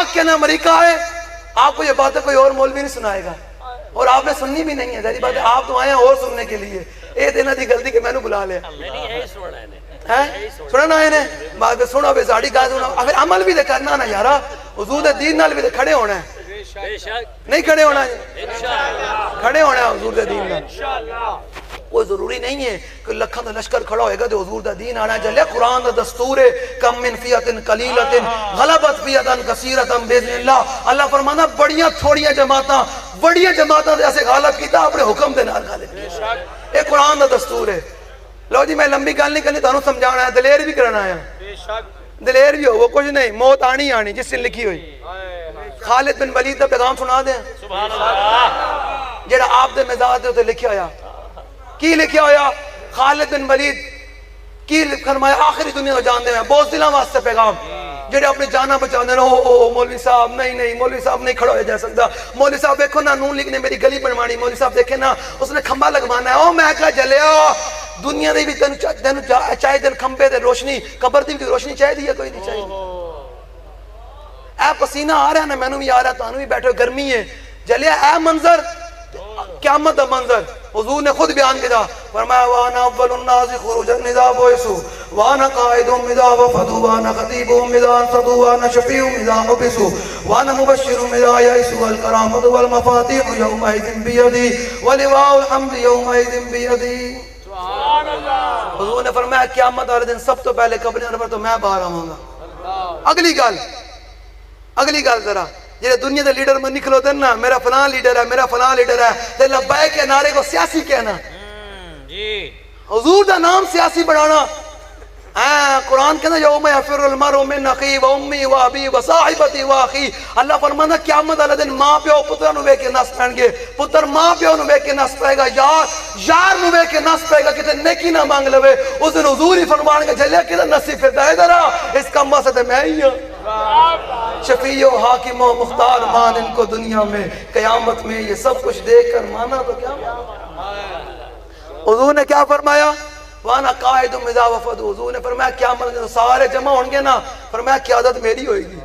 عراق کے نا امریکہ ہے، آپ کو یہ باتیں کوئی اور مولوی نہیں سنائے گا، اور آپ نے سننی بھی نہیں ہے، ظاہری بات ہے آپ تو آئے ہیں اور سننے کے لیے، اے دینا دی غلطی کہ میں نے بلا لیا سننا آئے نے بات سنو بے ساڑی کا سنو، پھر عمل بھی دے کرنا نا یارا، حضور دے دین نال بھی دے کھڑے ہونا ہے، نہیں کھڑے ہونا ہے، کھڑے ہونا ہے حضور دے دین نال۔ کوئی ضروری نہیں ہے کہ لکھاں دا لشکر کھڑا ہوئے گا تو حضور دا دین آنا ہے، جلے قرآن دا دستور ہے، کم من فیعت قلیلت غلبت فیعت کثیرۃ باذن اللہ، اللہ فرمانا بڑیاں تھوڑیاں جماعتاں دے ایسے غالب کیتا اپنے حکم دے نال غالب کیتا، اے قرآن دا دستور ہے۔ لو جی میں لمبی گل نہیں کرنی، تانوں سمجھانا ہے، دلیر بھی کرنا ہے، دلیر بھی ہو وہ کچھ نہیں، موت آنی جس سے لکھی ہوئی۔ خالد بن ولید دا پیغام سنا دیں سبحان اللہ، جڑا آپ دے مزاج دے تے لکھیا ہویا، کی لکھیا ہویا؟ خالد بن ولید کی فرمایا آخری دنیا کو جان دے میں بہت دلاں واسطے پیغام، جڑے اپنی جانا بچاندے ہیں، او مولوی صاحب نہیں مولوی صاحب نہیں کھڑا ہو جا سکتا، مولوی صاحب دیکھو نا نون لیگ نے میری گلی بنوانی، مولوی صاحب دیکھے نا اس نے کھمبا لگوانا ہے، او میں کہا جلیا دنیا دے بھی تینوں چاہے دن کھمبے دے روشنی، قبر دی بھی روشنی چاہے دی یا کوئی نہیں چاہے دی؟ اے پسینہ آ رہا ہے نا، مینوں بھی آ رہا ہے، تانوں بھی بیٹھے گرمی ہے، جلیا اے منظر قیامت دا منظر حضور نے خود بیان کیا، فرمایا وانا اول الناس خروجا اذا بعثوا وانا قائدهم اذا وفدوا وانا خطيبهم اذا انصتوا وانا شفيعهم اذا حبسوا وانا مبشرهم اذا يئسوا والكرامة والمفاتيح يومئذ بيدي ولواء الحمد يومئذ بيدي۔ سبحان اللہ، حضور نے فرمایا قیامت والے دن سب تو پہلے قبر پر تو میں باہر آؤں گا۔ اگلی گل ذرا جیسے دنیا دے لیڈر میں نکلو دن نا میرا فلاں لیڈر ہے میرا فلاں لیڈر ہے، تے لبیک کے نعرے کو سیاسی کہنا، حضور دا نام سیاسی بنانا۔ قرآن کہنا یوم یفر المرء من اخیہ و امی و ابی و صاحبتی و اخی، اللہ فرمانا قیامت والے دن ماں پیو پتر نو ویکھ کے نس پین گے، پتر ماں پیو نو ویکھ کے نس پائے گا، یار نو ویکھ کے نس پائے گا، کتے نیکی نہ مانگ لوے، اس دن حضور ہی فرمان گے جلیا کتے نسی پھردا ہے ذرا اس کم واسطے میں ہی ہوں، شفیع و حاکم و مختار مان ان کو دنیا میں، قیامت میں یہ سب کچھ دیکھ کر مانا تو کیا حضور نے کیا فرمایا؟ وانا قائد اذا وفدوا، حضور نے فرمایا قیامت میں سارے جمع ہوں گے نا، فرمایا قیادت میری ہوئے گی۔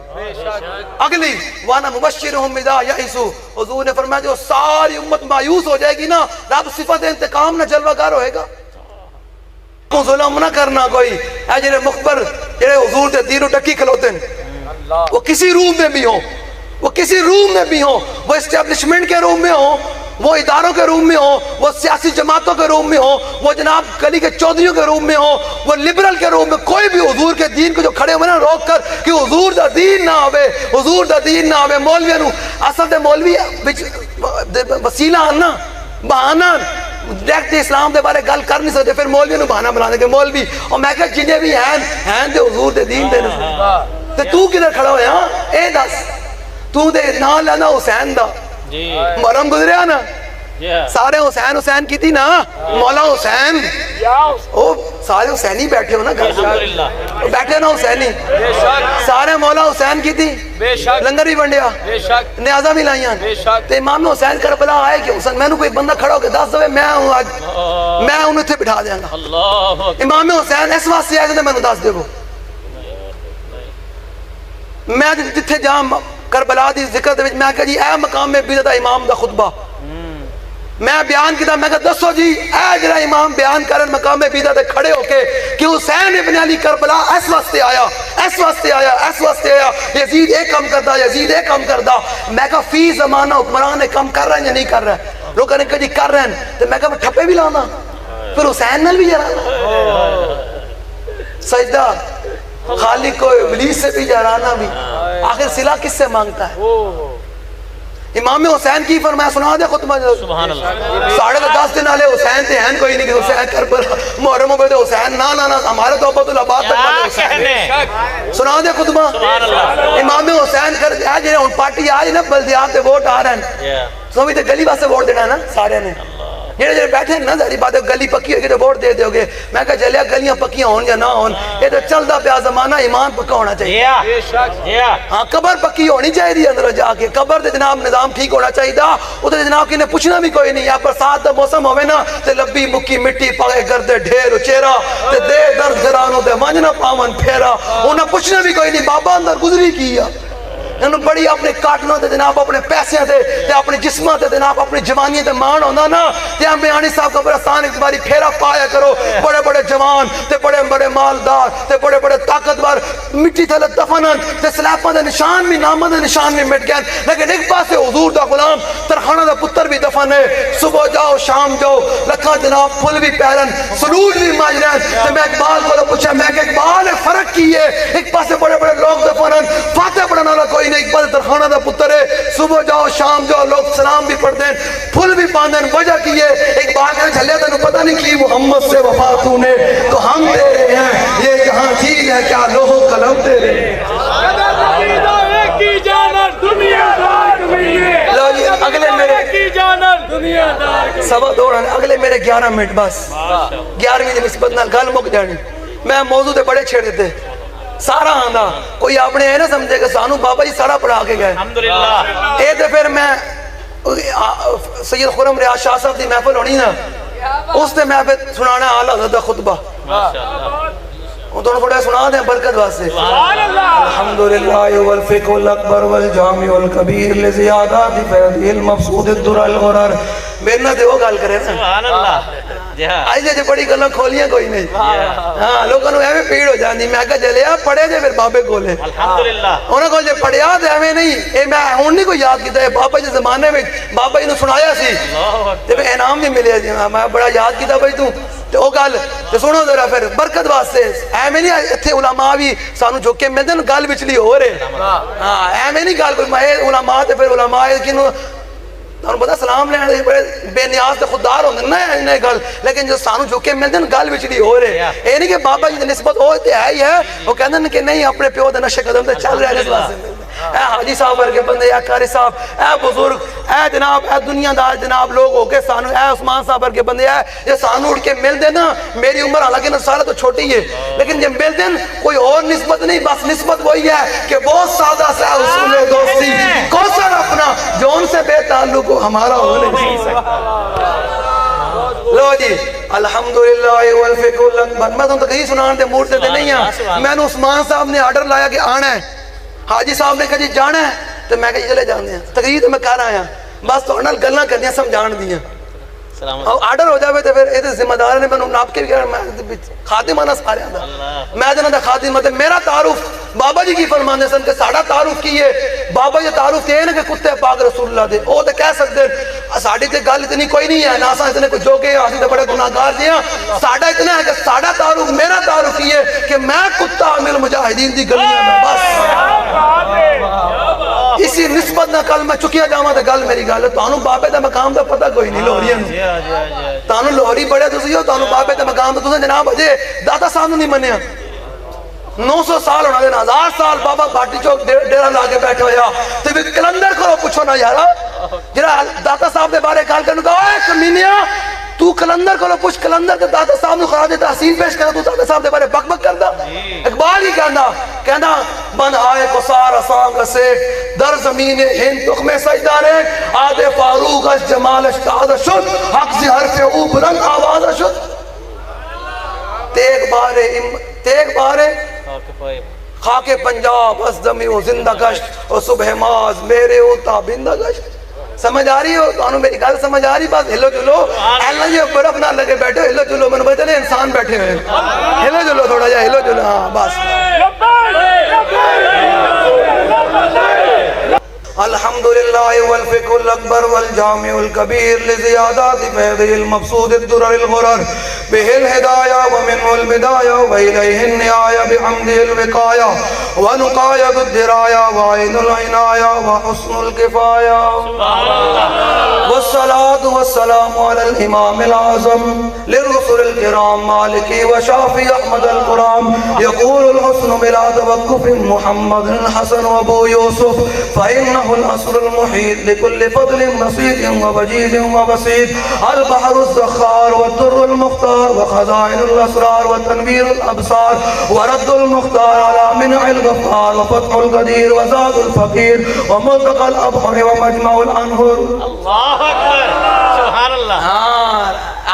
اگلی وانا مبشرهم اذا یئسوا، حضور نے فرمایا جو ساری امت مایوس ہو جائے گی نا، رب صفت انتقام نہ جلوہ گر ہوئے گا، ظلم نہ کرنا کوئی، اے جڑے مخبر جڑے حضور دے دین و ٹکی کھلوتے ہیں، وہ کسی روم میں بھی ہوں، وہ کسی روم میں بھی ہوں، وہ اسٹیبلشمنٹ کے روم میں ہوں، وہ اداروں کے روم میں ہوں، وہ سیاسی جماعتوں کے روم میں ہوں، وہ جناب گلی کے چودھریوں کے روم میں ہوں، وہ لبرل کے روم میں، کوئی بھی حضور کے دین کو جو کھڑے ہوئے نا روک کر کہ حضور دا دین نہ آوے، حضور دا دین نہ آوے، مولوی نو اصل دے مولوی وسیلہ آنا بہانا ڈائریکٹ اسلام دے بارے گل کر نہیں سکتے، پھر مولوی نو بہانا بنا دے کہ مولوی، اور میں کہا جنہیں بھی ہیں دے حضور دے دین دے تے تو کدھر کھڑا ہویا؟ اے دس تو دے نام لینا حسین دا محرم گزریا نا، سارے حسین حسین کی تھی نا، مولا حسین، او سارے حسینی بیٹھے ہو نا بیٹھے نا حسینی، سارے مولا حسین کی تھی، لنگر بھی بنڈیا نیازہ بھی لائیاں، تو امام حسین کربلا آئے کہ حسین میں نے کوئی بندہ کھڑا ہو کے دس دے میں ہوں آج میں انہیں تھے بٹھا دیا گا، امام حسین اس واسطے آئے تھے میں نے دس دے وہ میں جتھے جہاں کربلا دی ذکر دے میں کہا جی اے مقام میں بیدت امام دا خطبہ میں بیان کیتا، میں کہا دسو جی اے جرا امام بیان کرن مقام بیدت کھڑے ہو کے کہ حسین ابن علی کربلا اس واسطے آیا اس واسطے آیا اس واسطے آیا، یزید ایک کم کردا یزید ایک کم کردا، میں کہا فی زمانہ حکمران کم کر رہے ہیں یا نہیں کر رہے ہیں؟ لوگ کہنے کہ جی کر رہے ہیں، تو میں کہا ٹھپے بھی لانا پھر حسین نال بھی جرانا، سجدہ خالق کو ابلیس سے بھی جرانا بھی، آخر صلح کس سے مانگتا ہے؟ امام حسین کی فرمایا سنا دے خطبہ، سبحان اللہ، 10.5 دن آلے حسین تھے ہیں کوئی نہیں کہ حسین کربلا محرم عبید حسین نا ہمارے تو عبد العباد تک والے حسین سنا دے خطبہ، امام حسین کر دیا جنہیں ان پارٹی آج نا بلدیات تے ووٹ آ رہے ہیں، سوئی تے گلی واسے ووٹ دینا ہے نا سارے نے، جنہیں بیٹھے ہیں نا ظاہری بات ہے گلی پکی ہوگی تو ووٹ دے دے گے، میں کہا چلیا گلیاں پکیاں ہون یا نہ ہون، یہ تو چلدا پیا زمانہ ایمان پکا ہونا چاہیے، ہاں قبر پکی ہونی چاہیے اندر جا کے، قبر دے جناب نظام ٹھیک ہونا چاہیے دا، ادھر جناب کنے پوچھنا بھی کوئی نہیں، یا برسات دا موسم ہوئے نا تے لبی مکی مٹی پاگے گردے ڈھیر چہرہ تے دے درد گرانوں تے منجنا پاون پھیرا، انہیں پوچھنا بھی کوئی نہیں، بابا اندر گزری کیا انہوں بڑی اپنے کاٹنوں تے جناب اپنے پیسے تے اپنے جسموں تے جناب اپنی جوانی تے مان ہونا نا تے ہم بیانی صاحب قبرستان ایک باری پھیرا پایا کرو بڑے بڑے جوان تے بڑے بڑے مالدار تے بڑے بڑے طاقتور مٹی تھلے دفنن تے سلیپاں دے نشان بھی ناماں دے نشان بھی مٹ گئے لیکن ایک پاسے حضور دا غلام ترخانہ دا پتر بھی دفن ہے صبح جاؤ شام جاؤ لکھا جناب پھل بھی پہرن سلوٹ بھی ماجرین تے میں اقبال کو پوچھا میں کہ اقبال فرق کی ہے ایک پاسے بڑے بڑے لوگ دفنن فاتح پڑھنا والا کوئی نہیں ایک پاسے ترخانہ دا پتر ہے صبح جاؤ شام جاؤ لوگ سلام بھی پڑھ دیں پھل بھی باندھن وجہ کی ہے اقبال کہنے جھلے تنو پتہ نہیں کی محمد سے وفا تو نے تو ہم تیرے ہیں یہ جہاں جھیل ہے کیا لوہ قلم تیرے اگلے میرے سوا دوڑا اگلے میرے 11 منٹ بس 11ویں دی نسبت نال گل مک جانی میں موضوع تے بڑے چھیڑ دیتے سارا آندا کوئی اپنے ہے نا سمجھے کہ سانو بابا جی سارا پڑھا کے گئے الحمدللہ اے تے پھر میں سید خرم ریاض شاہ صاحب دی محفل ہونی نا اس تے میں پھر سنانا اعلیٰ حضرت دا خطبہ وہ تو تھوڑا سنا دیں برکت واسطے الحمدللہ والفقہ الاکبر والجامع والکبیر لزیادات فیض المفسود الدر الغرر میرے نہ دے وہ گال کرے نا سبحان اللہ آئی جے بڑی گلوں کھولیاں کوئی نہیں ہاں لوگوں نے ایویں پیڑ ہو جاندی میں کہا جلیا پڑھے جے پھر بابے کولے الحمدللہ انہاں کو جے پڑھیا تے ایویں نہیں اے میں ہن نہیں کوئی یاد کیتا ہے بابا جی زمانے میں بابا جی نے سنایا سی تے انعام بھی ملیا جی میں بڑا یاد کیتا بھائی تو تو وہ گل تو سنو ذرا پھر برکت واسطے ایویں نہیں اتنے علماء بھی سانو جھک کے ملتے ہیں گل وچلی ہو رہے ہاں ایویں نہیں گل کوئی میں علماء تے پھر علماء کنوں تانوں پتہ سلام لینا بڑے بے نیاز تے خوددار ہوندے نا انہیں گل لیکن جو سانو جھک کے ملتے ہیں گل وچلی ہو رہے اے نہیں کہ بابا جی دی نسبت وہ تے ہے ہی ہے وہ کہندے ہیں کہ نہیں اپنے پیو دے نقش قدم تے چل رہے ہیں اس واسطے اے حاجی صاحب ورگے بندے اے قاری صاحب اے بزرگ اے جناب اے دنیا دار جناب لوگ ہو کے سانو اے عثمان صاحب ورگے بندے اے یہ سانو اٹھ کے مل دے نا میری عمر حالانکہ سارا تو چھوٹی ہے لیکن جب مل دیں کوئی اور نسبت نہیں بس نسبت وہی ہے کہ بہت سادہ سا اصول دوستی کوثر اپنا جو ان سے بے تعلق ہمارا ہو نہیں سکتا لو جی الحمدللہ والفقہ الاکبر میں تم تو کہیں سنان دے موڑ دیتے نہیں ہیں میں نے عثمان صاحب نے آرڈر لایا کہ آنا ہے حاجی صاحب نے کہا جی جانا ہے تو میں کہا چلے جانے ہیں تقریر تو میں کہہ رہا ہوں بس تو انہوں گلنا کرنی سمجھان دیا آرڈر ہو جاوے تو پھر یہ ذمہ دار نے میں ناپ کے بھی خاتمانہ سارے آدھا میں جنہوں دا خاتمہ تے میرا تعارف بابا جی کی فرمانے سن کہ ساڑھا تعارف کی ہے بابا جی تعارف تے ہیں کہ کتے پاک رسول اللہ دے او تے کہہ سکتے ہیں ساڑھی تے گل اتنی کوئی نہیں ہے ناسا اتنے کوئی جو کہ آسی تے بڑے گناہگار دیا ساڑھا اتنا ہے کہ ساڑھا تعارف میرا تعارف کی ہے کہ میں کتا عامل مجاہدین دی گلیاں میں بس اسی نسبت نہ کل میں چکیا جاما تے گل میری گل ہے تانوں بابے دا مقام دا پتہ کوئی نہیں لوہریاں تانوں لوہری بڑے تسی ہو تانوں بابے دا مقام دا تسی جناب اجے دادا صاحب نہیں منیا 900 سال ہونا دینا 1000 سال بابا بھاٹی چوک ڈیرہ لا کے بیٹھے ہویا تو بھی کلندر کرو پوچھو نا یارا جنہا داتا صاحب دے بارے کال کرنے کہا اے کمینیا تو کلندر کرو پوچھ کلندر دے داتا صاحب نے خراج تحسین پیش کرنا تو داتا صاحب دے بارے بک بک کردا اقبال ہی کہنا بن آئے قصار اسانگ سے در زمین ہند تخم سجدارے آدھے فاروق اس جمال اشتاد شد حق زی حرف او بلند آواز شد تیگ بارے خاک پنجاب از دمی و زندہ گشت و صبح ماز میرے ہوتا بندہ گشت سمجھ آ رہی ہو تو انہوں میری گل سمجھ آ رہی بس ہلو جلو اللہ یہ برف نہ لگے بیٹھے ہلو جلو میں نے بچے انسان بیٹھے ہوئے ہلو جلو تھوڑا جا ہلو جلو ہاں بس الحمدللہ والفقہ الاکبر والجامع الکبیر لزیادات فیض المفسود الدرر الغرر به الہدایہ ومنه البدایہ وإلیہ النہایہ بحمد الوقایہ ونقایت الدرایہ وعین العنایہ وحسن الکفایہ والصلاة والسلام علی الامام العظم للرسل الكرام مالکی وشافی احمد القرام یقول الحسن بلا توقف محمد الحسن وابو یوسف فإنه الأصل المحيط لكل فضل بسيط ووجيز وبسيط البحر الزخار والدر المختار وخزائن الأسرار وتنوير الأبصار ورد المختار على منع الغفار وفتح القدير وزاد الفقير وملتقى الأبحر ومجمع الأنهر الله أكبر سبحان الله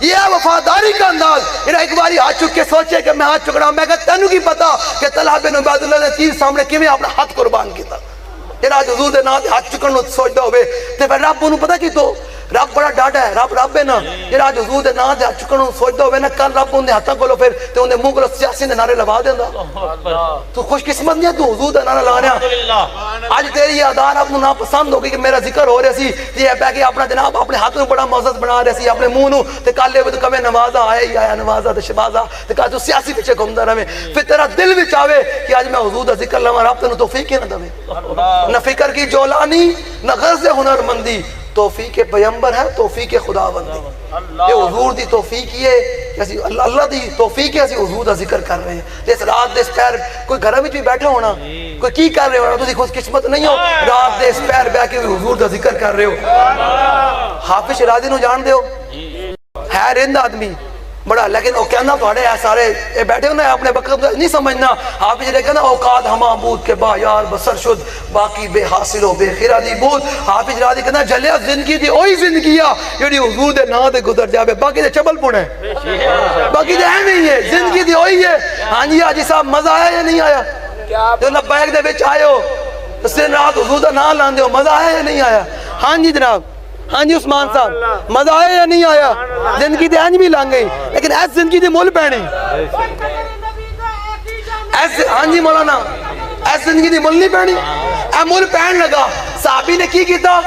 یہ ہے وفاداری کا انداز. ایک باری ہاتھ چک کے سوچے کہ میں ہاتھ چک رہا ہوں. میں کہا تینوں کی پتا کہ طلحہ بن عبید اللہ نے تیر سامنے کیویں اپنا ہاتھ قربان کیتا. جڑا حضور دے نام تے ہاتھ چکن نو سوچدا ہوے تے پھر رب اونوں پتہ کی تو رب بڑا ڈاڈا ہے. رب ہے نا جڑا حضور دے نام تے ہاتھ چکن نو سوچدا ہوے نا کل رب اون دے ہاتھاں کولوں پھر تے اون دے منہ کولوں سیاسی دے نعرے لوا دیندا. تو خوش قسمت نہیں ہے تو حضور دا نعرہ لا رہا. اج تیری یہ ادا رب نو نا پسند ہو گئی کہ میرا ذکر ہو رہا سی تے اے بیٹھ کے اپنا جناب اپنے ہاتھ نو بڑا معزز بنا رہا سی اپنے منہ نو تے کل اے کبے نوازا آیا ہی آیا نوازا تے شبازا تے کل تو سیاسی پیچھے گھومدا رہے. پھر تیرا دل وچ آوے کہ اج میں حضور دا ذکر لواں رب تینوں توفیق نہ دے. نہ فکر کی جولانی نہ غرض ہنر مندی توفیق پیغمبر ہے توفیق خداوندی. یہ حضور دی توفیق ہی ہے کہ اسی اللہ دی توفیق ہے اسی حضور دا ذکر کر رہے ہیں. جس رات دے پیر کوئی گھر وچ بھی بیٹھا ہونا کوئی کی کر رہے ہونا تسی خوش قسمت نہیں ہو رات دے پیر بیٹھ کے حضور دا ذکر کر رہے ہو. حافظ شیرازی نو جان دیو ہے رند آدمی بڑا لیکن وہ کہنا تھوڑے ہے سارے بیٹھے ہونا ہے اپنے وقت نہیں سمجھنا. آپ یہ کہنا اوقات ہما بود کے با یار بسر شد باقی بے حاصل و بے خیرادی بود. حافظ راضی کہنا جلیا زندگی دی اوہی زندگی ہے جڑی حضور دے نا دے گزر جاوے باقی دے چبل پونے باقی دے اہم ہی ہے زندگی دی اوہی ہے. ہاں جی حاجی صاحب مزہ آیا یا نہیں آیا جو لبیک دے وچ آئے ہو دن رات حضور دا نا لاندے ہو مزہ آیا یا نہیں آیا. ہاں جی جناب ہاں جی عثمان صاحب مزہ آیا یا نہیں آیا. زندگی دے انج بھی لنگ گئی لیکن ایس زندگی دی مول پہنی ایس. ہاں جی مولانا ایس زندگی دی مول نہیں پہنی اے مول پہن لگا. صحابی نے کی کیتا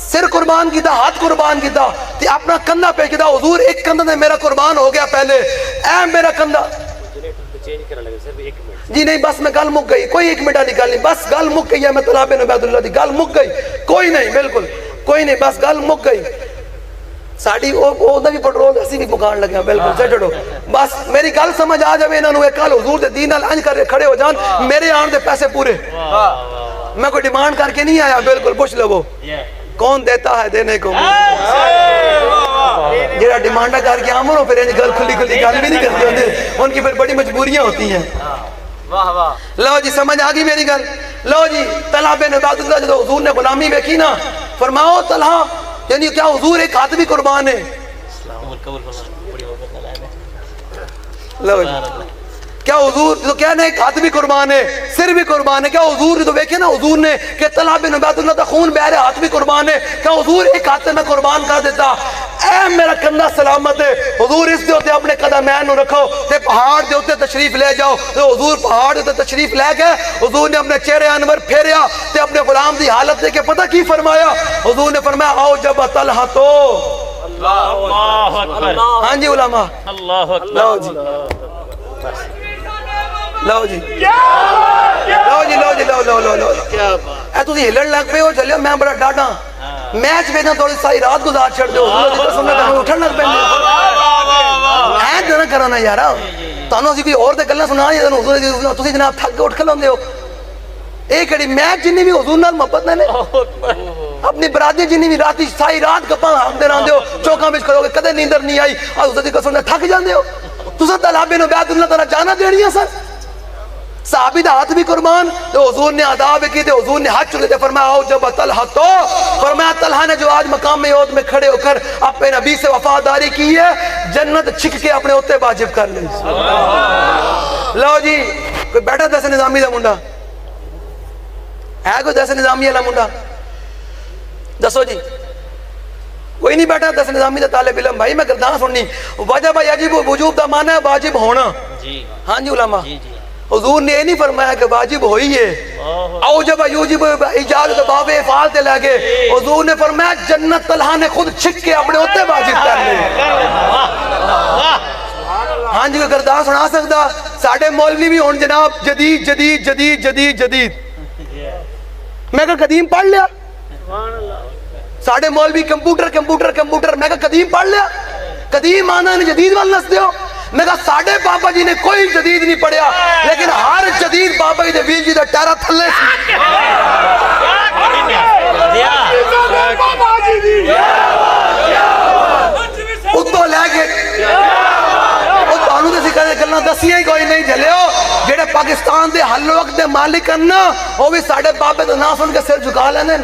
سر قربان کیتا ہاتھ قربان کیتا تے اپنا کندھا پہ کیتا. حضور ایک کندھا نے میرا قربان ہو گیا پہلے اے میرا کندھا. جی نہیں بس میں گل مک گئی کوئی ایک منٹ والی گل نہیں بس گل مک گئی ہے. میں طلحہ بن عبید اللہ دی گل مک گئی کوئی نہیں بالکل کوئی نہیں بس گل مک گئی. ساڑی او دا بھی پٹرول اسی بھی مکان لگے ہیں بالکل سیٹڑو. بس میری گل سمجھ آ جائے انہوں نے کل حضور دے دین نال انج کر کھڑے ہو جان میرے آن دے پیسے پورے. میں کوئی ڈیمانڈ کر کے نہیں آیا بالکل پوچھ لو کون دیتا ہے دینے کو جڑا ڈیمانڈ کر کے آمنو پھر انج گل کھلی کھلی گل بھی نہیں کرتے ہوندے ان کی پھر بڑی مجبوریاں ہوتی ہیں. لو جی سمجھ آگی میری گل. لو جی طلحہ بن عبید اللہ جب حضور نے غلامی دیکھی نا فرماؤ طلحہ یعنی کیا حضور ایک ہاتھ بھی قربان ہے. لو جی کیا حضور تو کہنا ایک ہاتھ بھی قربان ہے سر بھی قربان ہے. کیا حضور تو دیکھے نا حضور نے کہ طلحہ بن عبید اللہ کا خون بہ رہا ہاتھ بھی قربان ہے. کیا حضور ایک ہاتھ میں قربان کر دیتا اے میرا کندھا سلامت ہے. حضور اس دے ہوتے اپنے قدمین نو رکھو تے پہاڑ دے ہوتے تشریف لے جاؤ. تو حضور پہاڑ دے ہوتے تشریف لے گئے. حضور نے اپنے چہرے انور پھیریا تے اپنے غلام دی حالت دے کے پتہ کی فرمایا. حضور نے فرمایا آؤ جب طلحہ تو اللہ اکبر. ہاں جی علماء اللہ اکبر. لو جی لو جی لو جی لو جی لو لو لو لو اے تسی ہلن لگ پے ہو چلو میں بڑا ڈاڈا میچ ویکھنا تھوڑی ساری رات گزار چھڑ دے حضور دی قسم میں اٹھن لگ پیندے اے نہ کرو نا یار تانوں اسی کوئی اور تے گلاں سنا یا حضور دی تسی جناب تھک کے اٹھ کھلوندے ہو. اے کڑی میچ جنی بھی حضور نال محبت نے اپنی برادری جنی بھی رات ساری رات گپاں ہاندے رہندے ہو چوکاں وچ کھلو کے کدے نیندر نہیں آئی حضور دی قسم تھک جاندے ہو. تساں طلحہ بن عبید اللہ تعالی جانا دینی ہے سر. صحابی دا ہاتھ بھی قربان تو حضور نے ادا بھی کی تے حضور نے ہاتھ چکے تے فرمایا آؤ جب طلحہ تو فرمایا طلحہ نے جو آج مقام یہود میں کھڑے ہو کر اپنے نبی سے وفاداری کی ہے جنت چھک کے اپنے اوتے واجب کر لی. لو جی کوئی بیٹھا دس نظامی دا منڈا ہے کوئی دس نظامی والا منڈا دسو جی کوئی نہیں بیٹھا دس نظامی دا طالب علم بھائی میں گردان سننی وجب یجب وجوب دا معنی ہے واجب ہونا. ہاں جی علماء حضور نے یہ نہیں فرمایا کہ واجب ہوئی ہے او جب یوجب اجازت باب افعال تے لے گئے. حضور نے فرمایا جنت طلحہ نے خود چھک کے اپنے اوتے واجب کر لی. ہاں جی کوئی گردان سنا سکتا ساڈے مولوی بھی ہون جناب جدید جدید جدید جدید جدید میں کہ قدیم پڑھ لیا. ساڈے مولوی کمپیوٹر کمپیوٹر کمپیوٹر میں کہ قدیم پڑھ لیا. قدیم آنا نے جدید وال نس دیو. میں کہا ساڑھے بابا جی نے کوئی جدید نہیں پڑھیا لیکن ہر جدید بابا جی دے ویر جی دا ٹیرا تھلے سی. اتو لے کے اتانو دے سکھا دے گلنا دسیاں ہی کوئی نہیں جھلے ہو جیڑے پاکستان دے حل وقت دے مالک کرنا وہ بھی ساڑھے بابے تو نہ سن کے سر جھکا لینے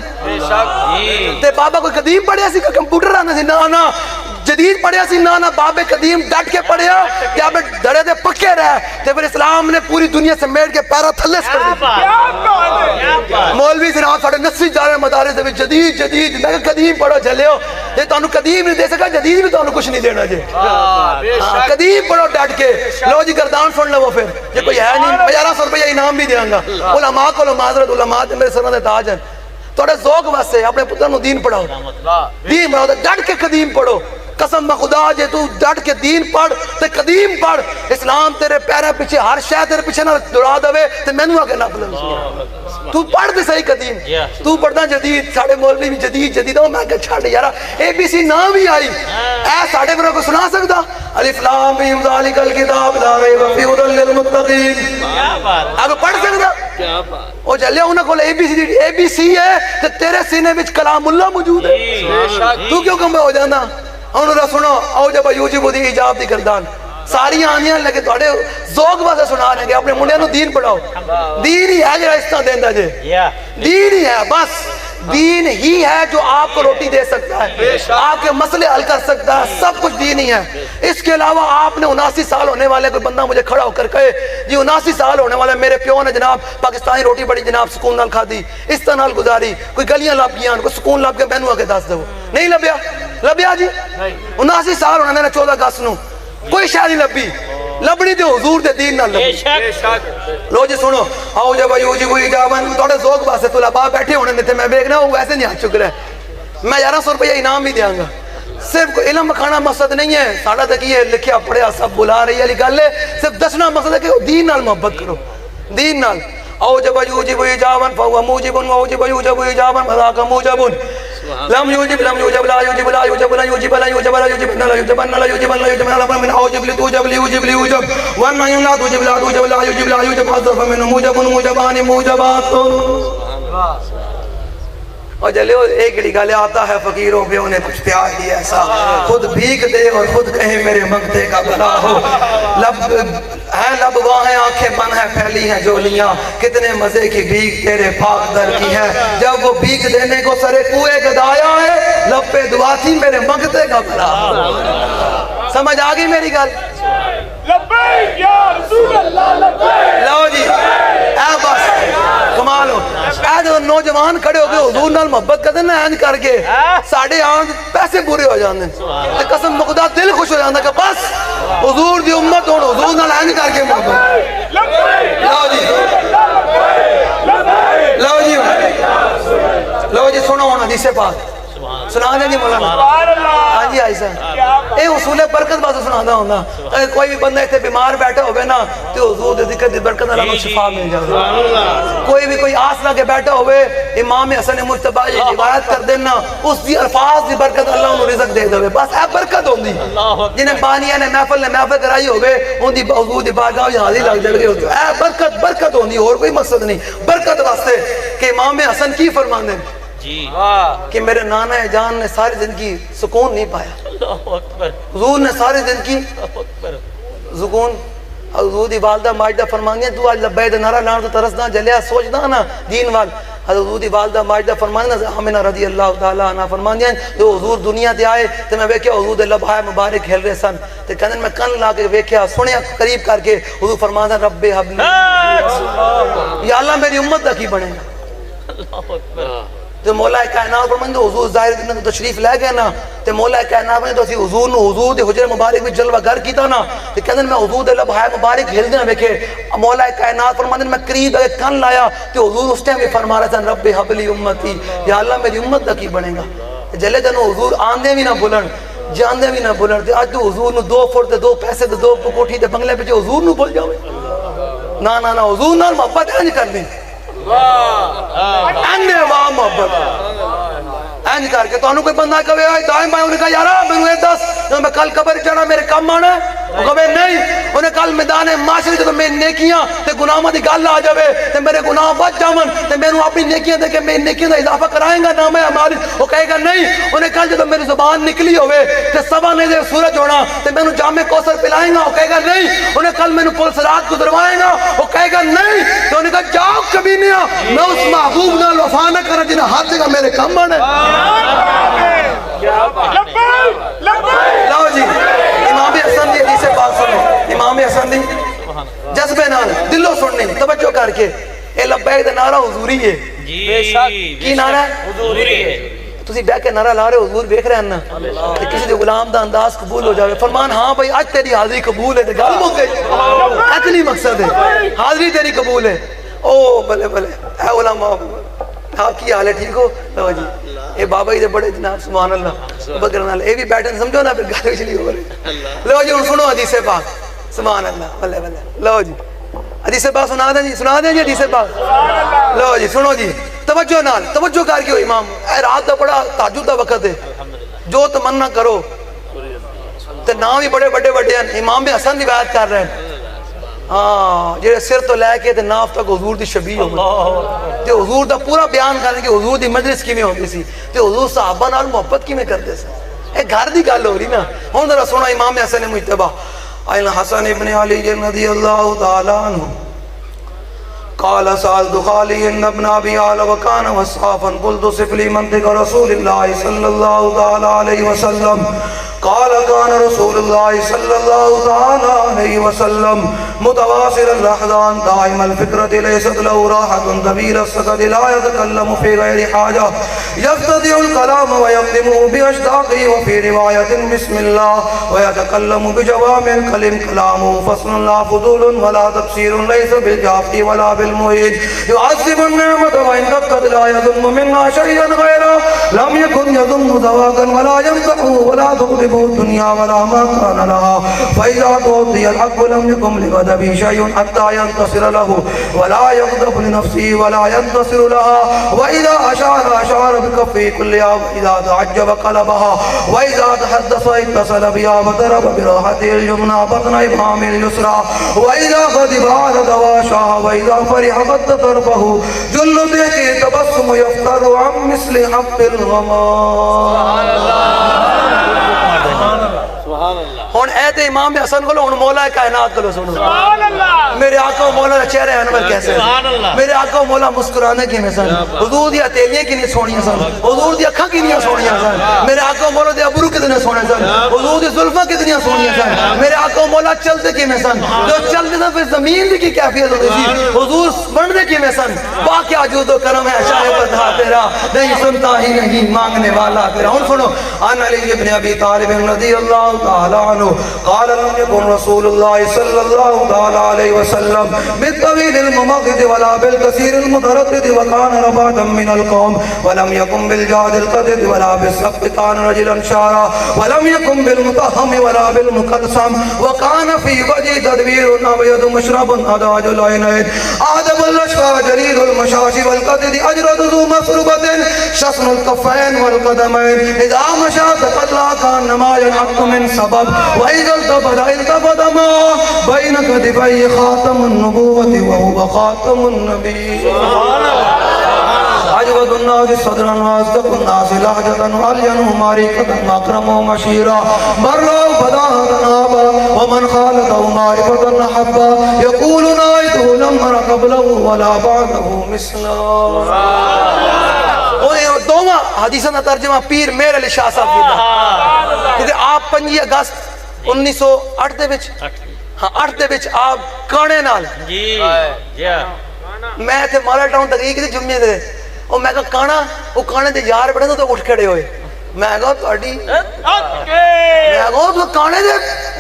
تے بابا کوئی قدیم پڑھیا سی کہ کمپیوٹر آنے سی نا جدید پڑھیا سی نہ باب قدیم ڈٹ کے پڑھیا کہ اب دڑے دے پکے رہے تے پھر اسلام نے پوری دنیا سے میٹ کے پیرا تھلے سڑ دی مولوی جناب ساڑھے 90 جا رہے مدارس دے جدید جدید میں کہ قدیم پڑھو چلے ہو جے تانوں قدیم نہیں دے سکا جدید بھی تانوں کچھ نہیں دینا جے قدیم پڑھو ڈٹ کے لو جی گردان سن لو پھر یہ کوئی ہے نہیں 1100 روپیہ انعام بھی دیاں گا علماء کو معذرت علماء تے میرے سروں دے تاج ہیں تھوڑے ذوق واسطے اپنے پتر نو دین پڑھاؤ دین پڑھاؤ ڈٹ کے قدیم پڑھو قسم بخدا جے تو ڈٹ کے دین پڑھ تے قدیم پڑھ اسلام تیرے پیرے پیچھے ہر شے تیرے پیچھے نہ دوڑا دے تے مینوں آگے نہ بلند تو پڑھ دے صحیح قدیم تو پڑھنا جدید ساڑھے مولوی بھی جدید جدید ہوں میں کہ چھڑ یارا اے بی سی نہ بھی آئی اے ساڑھے بنا کو سنا سکتا الف لام میم ذالک الکتاب لا ریب فیہ ھدی للمتقین اب پڑھ سکتا او چلے انہاں کول اے بی سی ہے تے تیرے سینے وچ کلام اللہ موجود ہے تو کیوں کم ہو جانا انہوں نے سنو او جب یوجب دی ایجاب دی گردان ساری آنیاں لگے توڑے ذوق واسطے سنا رہے ہیں کہ اپنے منڈے نو دین پڑھاؤ دین ہی ہے جو اس طرح دیندہ جے دین ہی ہے بس دین ہی ہے جو آپ کو روٹی دے سکتا ہے آپ کے مسئلے حل کر سکتا ہے سب کچھ دین ہی ہے اس کے علاوہ آپ نے 79 سال ہونے والے کوئی بندہ مجھے کھڑا ہو کر کہے جی 79 سال ہونے والے میرے پیو نے جناب پاکستانی روٹی بڑی جناب سکون نال کھا دی اس طرح نال گزاری کوئی گلیاں لب گیاں کوئی سکون لب کے مینوں آگے دس دو نہیں لبیا جی 79 سال ہونے نے 14 اگست نو کوئی شاید نہیں لبی لبنی تے حضور دے دین نہ لبی لو جی سنو آؤ جب یوجب ایجابن توڑے ذوق واسطے طلباء بیٹھے ہونے تھے میں بیگنا وہ ویسے نہیں آ چک رہے میں 1100 روپیہ انعام بھی دیاں گا صرف علم مکھانا مقصد نہیں ہے ساڑھا تک یہ لکھیا پڑھیا سب بلا رہی علی گل ہے صرف دسنا مقصد ہے کہ دین نال محبت کرو دین نال او جب یوجب ایجابن فہو موجبن او جب یوجب ایجابن فذاک موجبن لم يوجب لا يوجب لا يوجب لا يوجب لا يوجب لا يوجب لا يوجب لا يوجب لا يوجب لا يوجب لا من اوجب لتوجب ليوجب ليوجب وان لا توجب لا توجب لا يوجب لا يوجب حذف من موجب موجبان موجبات اور جلے ایک گڑی گالے آتا ہے فقیروں پہ انہیں کچھ پیار ہی ایسا خود بھیک دے اور خود کہے میرے منگتے کا بلا ہو لب واہیں آنکھیں بن ہے پھیلی ہیں جولیاں کتنے مزے کی بھیک تیرے پاک در کی ہے جب وہ بھیک دینے کو سرے کوئے گدایا ہے لب پہ دعا تھی میرے منگتے کا بلا ہو سمجھ آگئی میری گل لبیک یا رسول اللہ لبیک لو جی اے بس کمال ہو اے جو نوجوان کھڑے ہو کے حضور نال محبت کرتے ہیں اینج کر کے ساڑھے آن پیسے پورے ہو جاندے تے قسم مقدہ دل خوش ہو جاندہ کہ بس حضور دی امت ہون حضور نال اینج کر کے محبت لو جی لو جی لو جی سنو ہونا حدیث پاک سنا دیں جی مولانا ہاں جی آئی صاحب اے حصول برکت بات سنا دا ہونا کوئی بھی بندہ اتنے بیمار بیٹھا ہوئے نا تو حضور دے ذکر دی برکت اللہ کو شفا مل جائے کوئی بھی کوئی آس لگے بیٹھا ہوئے امام حسن مجتبی یہ روایت کر دینا اس دی الفاظ دی برکت اللہ انہوں رزق دے دے بس اے برکت ہوندی جنہیں بانیہ نے محفل کرائی ہوئے ان دی حضور دی بارگاہ یہاں دی لگ جڑ گئے ہوتے اے برکت ہوندی اور کوئی مقصد نہیں برکت واسطے کہ امام حسن کی فرماندے کہ میرے نانا جان نے ساری زندگی سکون نہیں پایا حضور نے ساری زندگی سکون حضور دی والدہ ماجدہ فرمانگی تو آج لبید نارا لان تو ترسنا جلیا سوچنا نا دین وال حضور دی والدہ ماجدہ فرمانگی نا آمینہ رضی اللہ تعالیٰ عنہ فرمانگی تو حضور دنیا تے آئے تو میں ویکھیا حضور دے لبھائے مبارک کھیل رہے سن تو کہنے میں کن لا کے ویکھیا سنیا قریب کر کے حضور فرمانگی رب حبلی یا اللہ میری امت دا کی بنے گا تو مولا کائنات فرمائیں تو حضور ظاہر دن تو تشریف لے گئے نا تو مولا کائنات فرمائیں تو اسی حضور نو حضور دے حجر مبارک میں جلوہ گر کیتا نا تو کہنے میں حضور دے لبھائے مبارک ہل دینا ویکھے مولا کائنات فرمائیں میں قریب اگر کن لایا تو حضور اس ٹائم بھی فرما رہا تھا رب حبلی امتی یا اللہ میری امت دا کی بنے گا جلے جنو حضور آندے بھی نہ بلن جاندے بھی نہ بلن آج تو حضور نو 2 فٹ دے 2 پیسے دے 2 کوٹھی دے بنگلے پہ حضور نو بول جاوے نا حضور نال محبت ہے نہیں کر دیں اندے وہاں محبت اینج کر کے تو انہوں کوئی بندہ کہوے آئے دائم بائیں انہیں کہا یارا میں نے 10 میں کل قبر چڑھا میرے کم آنا ہے وہ کہوے نہیں انہیں کل میدان معاشرے تو میں نیکیاں تے گناہوں دی گل آ جاوے تے میرے گناہ بچ جاون تے میں نے اپنی نیکیاں دے کے میں نیکیاں دا اضافہ کرائیں گا نام ہے ہماری وہ کہے گا نہیں انہیں کل جب میری زبان نکلی ہوئے تے سوا نے دے سورج ہونا تے میں نے جامع کوثر پلائیں گا وہ کہے گا نہیں انہیں کل میں نے پل صراط گزروائیں گا وہ کہے گا نہیں تو انہیں کہا جاؤ کبھی نہیں میں اس محبوب نال وفا نہ کرا جنہیں ہر جگہ میرے کم آنے لبیک لبیک کر کے اے لبیک دا نعرہ حضوری ہے بے شک کی نعرہ ہے حضوری ہے تسی بیٹھ کے نعرہ لا رہے حضور دیکھ رہے ہیں نا کہ کسی دے غلام دا انداز قبول ہو جاوے فرمان ہاں بھائی آج تیری حاضری قبول ہے تے گل مک گئی اکلی مقصد ہے حاضری تیری قبول ہے او بلے بلے اے علماء آپ کی حال ہے ٹھیک ہو لو جی اے بابا جی دے بڑے جناب سبحان اللہ بکر نال اے بھی بیٹھن سمجھو نا پھر گل وچ نہیں ہو رہی لو جی ہن سنو حدیث پاک سبحان اللہ بلے بلے لو جی حدیث پاک سنا دیں جی حدیث پاک لو جی سنو جی توجہ نال توجہ کر کے امام اے رات دا بڑا تہجد دا وقت ہے جو تمنا کرو تے نام بھی بڑے بڑے بڑے ہیں امام حسن روایت کر رہے ہیں ہاں جڑے سر تو لے کے تے ناف تک حضور دی شبیہ ہو تے حضور دا پورا بیان کرنے کہ حضور دی مجلس کیویں ہوندی سی تے حضور صحابہ نال محبت کیویں کردے سی اے گھر دی گل ہو رہی نا ہن ذرا سنو امام حسن مجتبی الحسن ابن علی رضی اللہ تعالی عنہ قال سألت خالي ابن أبي عال وكان وصافا قلت صف لي منطق رسول الله صلى الله تعالى عليه وسلم قال كان رسول الله صلى الله تعالى عليه وسلم متواصل الأحزان دائم الفكرة ليست له راحة كبير السكت لا يتكلم في غير حاجة يفتدع الكلام ويقدمه بأشداقه وفي رواية بسم الله ويتكلم بجوامع الكلم كلامه فصل لا فضول ولا تفسير ليس بالجاف ولا بالمعيد يعذب النعمة وإن دقت لا يظن منها شيئا غيره لم يكن يظن ذواقا ولا يمدحه ولا تغضبه الدنيا ولا ما كان لها فإذا تعطي الحق لم يكن لغضبه شيء حتى ينتصر له ولا يغضب لنفسه ولا ينتصر لها وإذا أشار بكفه كلها وإذا تعجب قلبها وإذا تحدث اتصل بها وضرب براحته اليمنى بطن إبهامه اليسرى وإذا غضب عارض واشاها وإذا فرح غض طرفه جل به تبسم يفتر عن مثل حب الغمام ہن اے تے امام حسن کو ہن مولا کائنات کو سنو سبحان اللہ میرے آقا و مولا کا چہرہ انور کیسے میرے آقا و مولا مسکرانے کیویں سن حضور دی ہتھیلیاں کتنی سونیاں سن حضور دی اکھاں کتنی سونیاں سن میرے آقا و مولا دے ابرو کتنے سونے سن حضور دی زلفاں کتنی سونیاں سن میرے آقا و مولا چلتے کیویں سن جو چلتے سن پھر زمین دی کی کیفیت ہوتی تھی حضور بنتے کیویں سن باقی جود و کرم ہے شاہ بتا تیرا نہیں سنتا ہی نہیں مانگنے والا تیرا ہن سنو ان علی ابن ابی طالب رضی اللہ تعالی عنہ قال لم يكن رسول الله صلى الله تعالى عليه وسلم بالطويل الممغد ولا بالكثير المتردد وكان رفاتا من القوم ولم يكن بالجاد القدد ولا بالسبط كان رجلا شارا ولم يكن بالمتهم ولا بالمقدسم وكان في وجه تدبير أبيض مشرب أداج العينين آدم الأشفى جريد المشاش والقدد أجرد ذو مسربة شسن الكفين والقدمين إذا مشى تقلى كأنما ينحط من سبب وإذا التفت ما بين كتفي خاتم النبوة وهو خاتم النبي أجود الناس صدرا وأصدق الناس لهجة وألينهم عريقة أكرم مشيرا برا بداهة نابا ومن خالته معرفة أحبا يقول نايته لم أر قبله ولا بعده مثلا دوما حدیثاں کا ترجمہ پیر میر علی شاہ صاحب کیتا کیونکہ آپ 5 اگست 1908 دے وچ ہاں 8 دے وچ آپ کانے نال جی جی میں تے مالا ٹاؤن تقریر کی جمعے دے او میں کہا کانا او کانے دے یار بڑے تو اٹھ کھڑے ہوئے میں کہا تہاڈی میں کہا تو کانے دے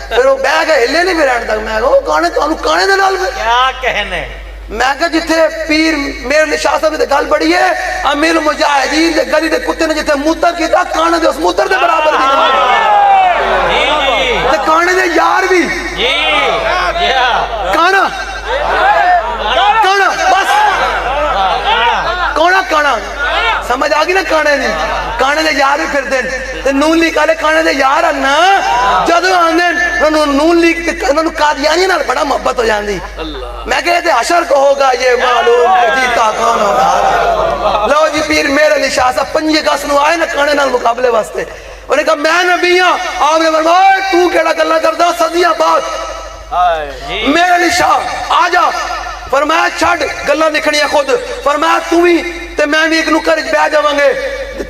پھر وہ بیٹھ کے ہلے نہیں پھر اینڈ تک میں کہا کانے تانوں کانے دے نال کیا کہنے میں کہا جتھے پیر میر علی شاہ صاحب دے گل بڑی ہے امیر المجاہدین دے گلی دے کتے نے جتھے موتر کیتا کانے دے اس موتر دے برابر دی تے کانے دے یار بھی جی کانا کانا بس کونا کانا سمجھ آگی نا کانے دی کانے دے یار بھی پھر دین تے نون لیگ والے کانے دے یار نا جدو آندین نون لیگ انہوں قادیانی نال بڑا محبت ہو جاندی میں کہتے حشر کو ہوگا یہ معلوم کہ جیتا کون ہوگا لو جی پیر میر علی شاہ صاحب 5 اگست نو آئے نا کانے نال مقابلے واسطے انہوں نے کہا میں نبی ہاں آپ نے فرمایا تو کیڑا گلا کردا صدیاں بعد میر علی شاہ آ جا فرمایا چھڑ گلا لکھنی ہے خود فرمایا تو بھی تے میں بھی ایک نکر بہ جاواں گے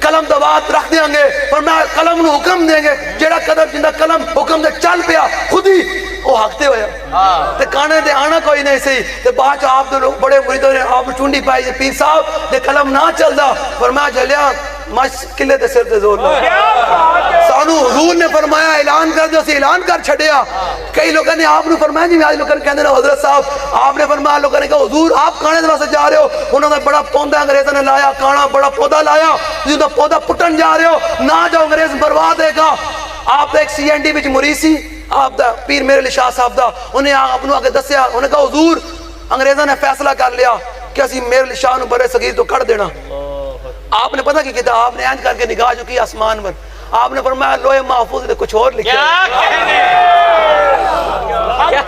قلم دا بات رکھ دیں گے فرمایا قلم نو حکم دیں گے جیڑا قدم جندہ قلم حکم دے چل پیا خود ہی وہ حقتے ہویا تے کانے دے آنا کوئی نہیں سی تے بعد آپ دے لوگ بڑے مریدوں نے آپ چونڈی پائی جے پیر صاحب دے قلم نہ چل دا فرمایا جلیا مش قلعے دے سر تے زور لگا سانو حضور نے فرمایا اعلان کر دو سی اعلان کر چھڑیا کئی لوگوں نے آپ نے فرمایا جی آج لوگوں نے کہنے نا حضرت صاحب آپ نے فرمایا لوگوں نے کہا حضور آپ کانے دے واسطے جا رہے ہو انہوں نے بڑا پودا انگریزوں نے لایا کانا بڑا پودا لایا جدو پودا پٹن جا رہے ہو نہ جاؤ انگریز برباد دے گا آپ ایک سی این ڈی وچ مریسی آپ دا پیر میرے علی شاہ صاحب دا انہیں اپنوں آگے دسیا انہوں نے کہا حضور انگریزوں نے فیصلہ کر لیا کہ اسی میرے علی شاہ نو برے صغیر تو کڑ دینا آپ نے پتہ کی کہتا آپ نے اینج کر کے نگاہ جو کی آسمان پر آپ نے فرمایا لوہے محفوظ نے کچھ اور لکھا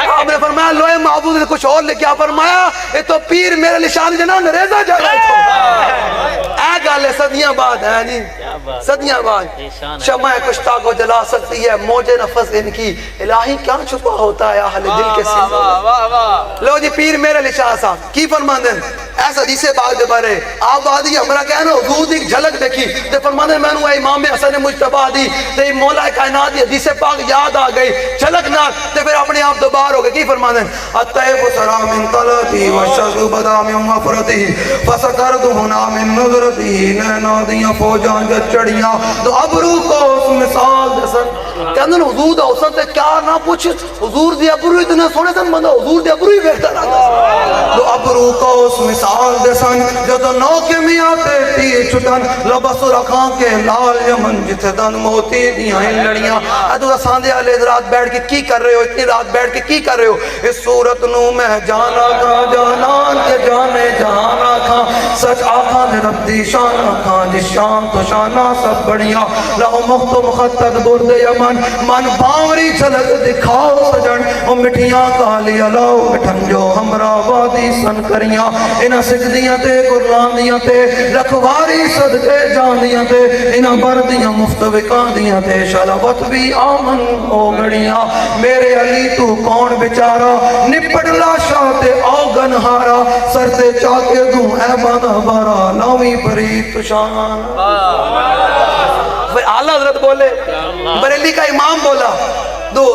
آپ نے فرمایا لوہے محفوظ نے کچھ اور لکھا فرمایا یہ تو پیر میرے لشان جنا انگریزہ جا گئے تھو اے گالے صدیاں بعد ہے نہیں صدیاں بعد شمع کشتا کو جلا سکتی ہے موجے نفس ان کی الہی کیا چھپا ہوتا ہے اہل دل کے سینے لو جی پیر میرے لشان صاحب کی فرماندن ایسا حدیث پاک دے بارے آپ آدھی ہمارا کہنا حضور ایک جھلک دیکھی تے فرماندن میں نے امام حسن مجتبی دی تے مولا کائنات دی حدیث پاک یاد آ گئی جھلک نہ تے پھر اپنے آپ دوبار ہو گئے کی فرماندن الطیب سرا من طلبی والشذ بدا من مفرتی فسکرت ہنا من نظرتی نینا دیاں فوجاں جت چڑیاں تو ابرو کو اس مثال جسن کہندن حضور دا حسن تے کیا نہ پوچھ حضور دی ابرو اتنے سونے سن بندہ حضور دی ابرو ہی بیٹھتا رہتا تو ابرو کو اس مثال جسن جو تو نوکے میاں تے تی چھٹن لبس رکھاں کے لال یمن جتے دن موتی دیاں ہن لڑیاں ادھو ساندے والے رات بیٹھ کے کی کر رہے ہو اتنی رات بیٹھ کے کی کر رہے ہو اس صورت نو میں جانا کا جانان کے جانے جانا کھا سچ آخا دے رب دی شان کھا جس شان تو شانہ سب بڑیاں لہو مخت و مخطط برد یمن من باوری جھلک دکھاؤ سجن او مٹھیاں کالی علاؤ مٹھن جو ہمرا وادی سن کریاں انہاں سکدیاں تے قرآن دیاں تے رکھواری صدقے جان دیاں تے انہاں بردیاں مفتوقان دیاں تے شلوت بھی آمن ہو گڑیاں میرے علی تو کون بچارا نپٹ لاشا تے آگن ہارا سر تے چاکے دوں اے بانا بارا لاوی پریت شان پھر اعلیٰ حضرت بولے بریلی کا امام بولا دو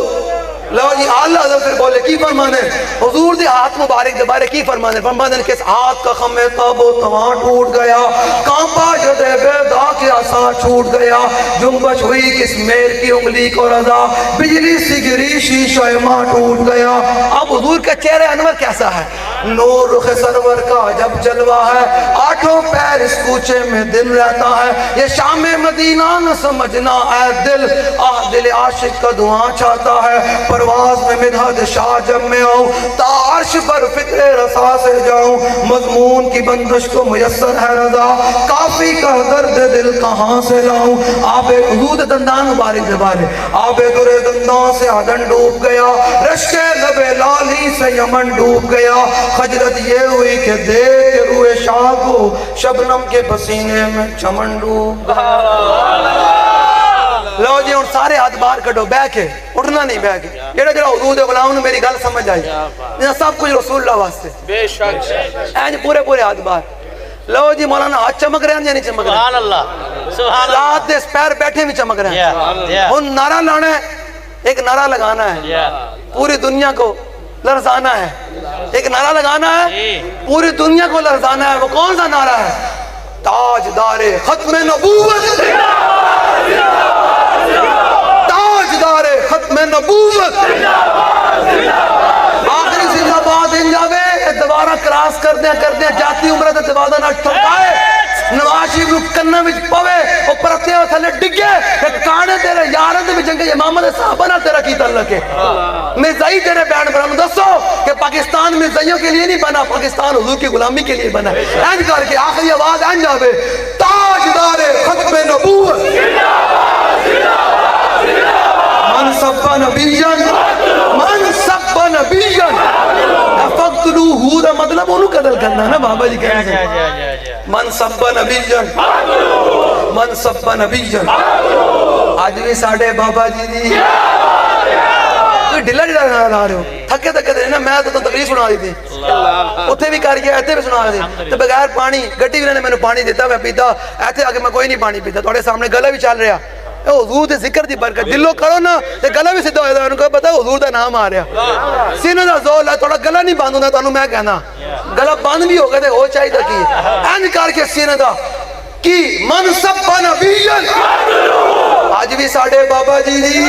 لو جی اعلیٰ حضرت پھر بولے کی فرمانے حضور دے ہاتھ مبارک دے بارے کی فرمانے فرمانے کس ہاتھ کا خم تاب و تواں ٹوٹ گیا کانپا جدے بیدا کے آسا چھوٹ گیا جنبش ہوئی کس میر کی انگلی کو رضا بجلی سی گری شیشہ ماں ٹوٹ گیا اب حضور کا چہرہ انور کیسا ہے نور رخ سرور کا جب جلوہ ہے آٹھوں پیر اس کوچے میں دل رہتا ہے یہ شام مدینہ نہ سمجھنا اے دل دل عاشق کا دعا چاہتا ہے پرواز میں مدحت شاہ جب میں آؤں تا عرش پر فکر رسا سے جاؤں مضمون کی بندش کو میسر ہے رضا کافی کا درد دل کہاں سے لاؤں آب حدود دندان مبارک دبارے آب در دندان سے آدن ڈوب گیا رشک لب لالی سے یمن ڈوب گیا خجرت یہ ہوئی کہ دیکھ کے روح شاہ کو شبنم کے پسینے میں چمن ڈوب گیا لو جی ان سارے ہاتھ باہر کٹو بہ کے اٹھنا نہیں بہ کے جڑا جڑا حضور دے غلام نے میری گل سمجھ آئی جہاں سب کچھ رسول اللہ واسطے بے شک اینج پورے پورے ہاتھ باہر لو جی مولانا ہاتھ چمک رہے ہیں یا نہیں چمک رہے سبحان اللہ سبحان اللہ رات دے پیر بیٹھے بھی چمک رہے ہیں ان نعرہ لانا ہے ایک نعرہ لگانا ہے پوری دنیا کو لرزانا ہے ایک نعرہ لگانا ہے پوری دنیا کو لرزانا ہے وہ کون سا نعرہ ہے تاجدار ختم نبوت تاجدار ختم نبوت آخری زندہ باد ان جاوے دوبارہ کراس کر دیا جاتی عمرہ تے دوبارہ نہ ٹھکائے نواز شریف نو کنہ وچ پوے او پرتے او تھلے ڈگے کہ کانے تیرے یاراں دے وچ جنگ امامت دے صحابہ نال تیرا کی تعلق ہے مرزائی تیرے بیان پر ہم دسو کہ پاکستان مرزائیوں کے لیے نہیں بنا پاکستان حضور کی غلامی کے لیے بنا اینج کر کے آخری آواز اینج جاوے تاجدار ختم نبوت من سب نبیان من سب نبیان فقتلوہ دا مطلب انہوں قتل کرنا نا بابا جی کہنے سے من سب نبیان من سب نبیان آج بھی ساڑھے بابا جی دی کوئی ڈھلا ڈھلا لا رہے ہو تھکے تھکے تے نا میں تو تقریر سنا دی تھی اتنے بھی کر گیا ایتھے بھی سنا دی تے بغیر پانی گڈی بھی نے مینوں پانی دیتا میں پیتا ایتھے آ کے میں کوئی نہیں پانی پیتا تھوڑے سامنے گلا بھی چل رہا اے حضور دے ذکر دی برکت دلوں کرو نا تے گلا بھی سیدھا ہو جاتا انہوں کو پتہ حضور دا نام آ رہا سینے دا زول ہے تھوڑا گلا نہیں بند ہوندا تانوں میں کہنا گلا بند بھی ہو گیا تے ہو چاہیے کی انج کر کے سینے دا کی من سب نبی آج بھی ساڈے بابا جی دی